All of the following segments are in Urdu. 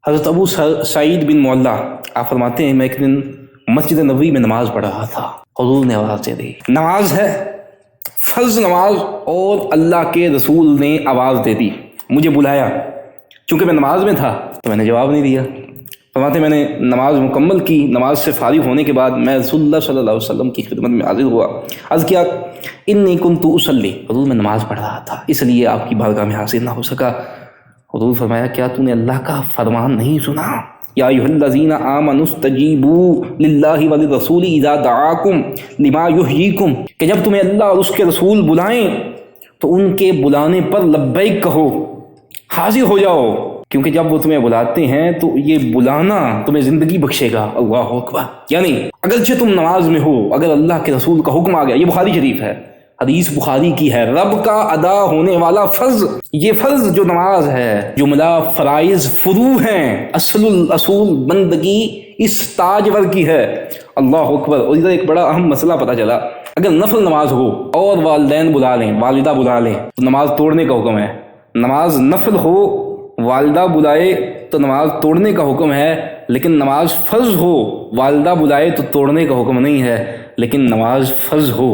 حضرت ابو سعید بن معلہ آپ فرماتے ہیں میں ایک دن مسجد نبوی میں نماز پڑھ رہا تھا، حضور نے آواز دے دی، نماز ہے فرض نماز، اور اللہ کے رسول نے آواز دے دی، مجھے بلایا، چونکہ میں نماز میں تھا تو میں نے جواب نہیں دیا۔ فرماتے میں نے نماز مکمل کی، نماز سے فارغ ہونے کے بعد میں رسول اللہ صلی اللہ علیہ وسلم کی خدمت میں حاضر ہوا، عرض کیا انی کنت اصلی، حضور میں نماز پڑھ رہا تھا اس لیے آپ کی بارگاہ میں حاضر نہ ہو سکا۔ حضور فرمایا کیا تو نے اللہ کا فرمان نہیں سنا؟ یا ایھا الذین آمنوا استجیبوا للہ وللرسول اذا دعاکم لما یحییکم، کہ جب تمہیں اللہ اور اس کے رسول بلائیں تو ان کے بلانے پر لبیک کہو، حاضر ہو جاؤ، کیونکہ جب وہ تمہیں بلاتے ہیں تو یہ بلانا تمہیں زندگی بخشے گا۔ اللہ اکبر، یعنی اگرچہ تم نماز میں ہو، اگر اللہ کے رسول کا حکم آ گیا، یہ بخاری شریف ہے، حدیث بخاری کی ہے، رب کا ادا ہونے والا فرض، یہ فرض جو نماز ہے، جملہ فرائض فرو ہیں، اصل الاصول بندگی اس تاجور کی ہے۔ اللہ اکبر۔ اور ادھر ایک بڑا اہم مسئلہ پتہ چلا، اگر نفل نماز ہو اور والدین بلا لیں، والدہ بلا لیں تو نماز توڑنے کا حکم ہے، نماز نفل ہو والدہ بلائے تو نماز توڑنے کا حکم ہے، لیکن نماز فرض ہو والدہ بلائے تو توڑنے کا حکم نہیں ہے، لیکن نماز فرض ہو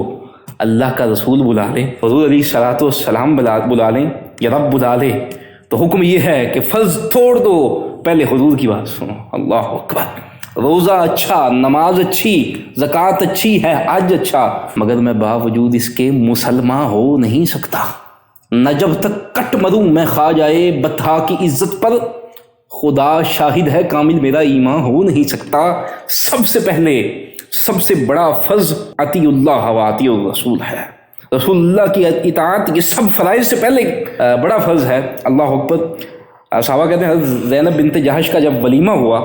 اللہ کا رسول بلا لیں، حضور علیہ الصلوۃ والسلام بلا لیں یا رب بلا لے تو حکم یہ ہے کہ فرض توڑ دو، پہلے حضور کی بات سنو۔ اللہ اکبر۔ روزہ اچھا، نماز اچھی، زکوٰۃ اچھی ہے، حج اچھا، مگر میں باوجود اس کے مسلمان ہو نہیں سکتا، نہ جب تک کٹ مروں میں خواہ جائے بطحا کی عزت پر، خدا شاہد ہے کامل میرا ایمان ہو نہیں سکتا۔ سب سے پہلے سب سے بڑا فرض اطیع اللہ و اطیع الرسول ہے، رسول اللہ کی اطاعت، یہ سب فرائض سے پہلے بڑا فرض ہے۔ اللہ اکبر۔ صحابہ کہتے ہیں حضرت زینب بنت جہش کا جب ولیمہ ہوا،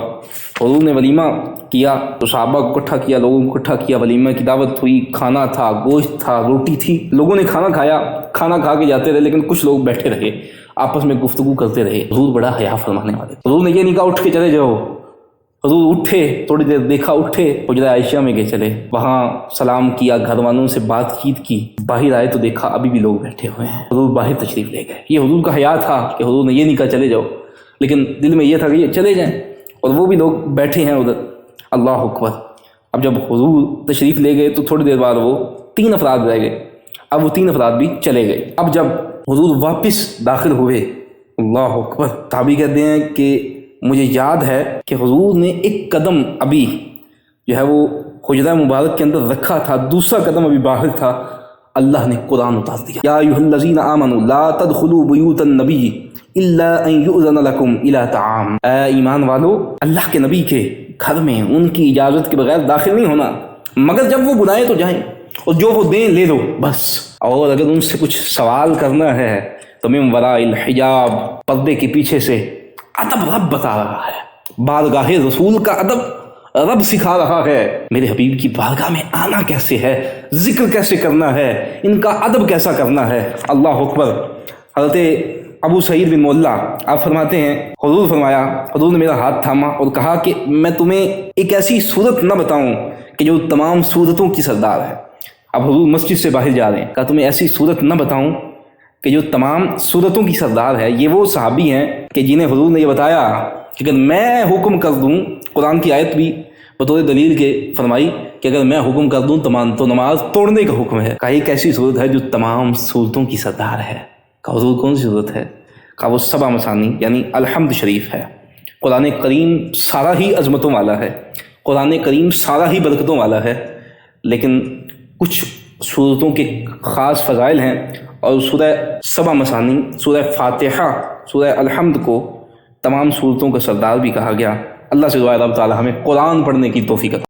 حضور نے ولیمہ کیا تو صحابہ کو اکٹھا کیا، لوگوں کو اکٹھا کیا، ولیمہ کی دعوت ہوئی، کھانا تھا، گوشت تھا، روٹی تھی، لوگوں نے کھانا کھایا، کھانا کھا کے جاتے رہے، لیکن کچھ لوگ بیٹھے رہے، آپس میں گفتگو کرتے رہے۔ حضور بڑا حیا فرمانے والے، حضور نے یہ نہیں کہا اٹھ کے چلے جاؤ، حضور اٹھے، تھوڑی دیر دیکھا، اٹھے حجرہ عائشہ میں گئے، چلے وہاں سلام کیا، گھر والوں سے بات چیت کی، باہر آئے تو دیکھا ابھی بھی لوگ بیٹھے ہوئے ہیں، حضور باہر تشریف لے گئے۔ یہ حضور کا حیا تھا کہ حضور نے یہ نہیں کہا چلے جاؤ، لیکن دل میں یہ تھا کہ یہ چلے جائیں، اور وہ بھی لوگ بیٹھے ہیں ادھر۔ اللہ اکبر۔ اب جب حضور تشریف لے گئے تو تھوڑی دیر بعد وہ 3 افراد رہ گئے، اب وہ 3 افراد بھی چلے گئے۔ اب جب حضور واپس داخل ہوئے، اللہ اکبر، صحابی کہتے ہیں کہ مجھے یاد ہے کہ حضور نے ایک قدم ابھی جو ہے وہ حجرہ مبارک کے اندر رکھا تھا، دوسرا قدم ابھی باہر تھا، اللہ نے قرآن اتار دیا، یا ایھا الذین آمنوا لا تدخلوا بیوت النبی الا ان یؤذن لکم الی طعام، اے ایمان والو اللہ کے نبی کے گھر میں ان کی اجازت کے بغیر داخل نہیں ہونا، مگر جب وہ بلائیں تو جائیں، اور جو وہ دیں لے لو بس، اور اگر ان سے کچھ سوال کرنا ہے تو من وراء الحجاب، پردے کے پیچھے سے۔ ادب رب بتا رہا ہے، بارگاہ رسول کا ادب رب سکھا رہا ہے، میرے حبیب کی بارگاہ میں آنا کیسے ہے، ذکر کیسے کرنا ہے، ان کا ادب کیسا کرنا ہے۔ اللہ اکبر۔ حضرت ابو سعید بن معلہ آپ فرماتے ہیں حضور فرمایا، حضور نے میرا ہاتھ تھاما اور کہا کہ میں تمہیں ایک ایسی صورت نہ بتاؤں کہ جو تمام صورتوں کی سردار ہے۔ اب حضور مسجد سے باہر جا رہے ہیں، کہا تمہیں ایسی صورت نہ بتاؤں کہ جو تمام صورتوں کی سردار ہے۔ یہ وہ صحابی ہیں کہ جنہیں حضور نے یہ بتایا کہ اگر میں حکم کر دوں، قرآن کی آیت بھی بطور دلیل کے فرمائی کہ اگر میں حکم کر دوں تو نماز توڑنے کا حکم ہے۔ کہا ایک ایسی صورت ہے جو تمام صورتوں کی سردار ہے۔ کہا حضور کون سی صورت ہے؟ کہا وہ 7 مثانی یعنی الحمد شریف ہے۔ قرآن کریم سارا ہی عظمتوں والا ہے، قرآن کریم سارا ہی برکتوں والا ہے، لیکن کچھ صورتوں کے خاص فضائل ہیں، اور سورہ 7 مثانی، سورہ فاتحہ، سورہ الحمد کو تمام صورتوں کا سردار بھی کہا گیا۔ اللہ سے دعا ہے رب تعالی ہمیں قرآن پڑھنے کی توفیق عطا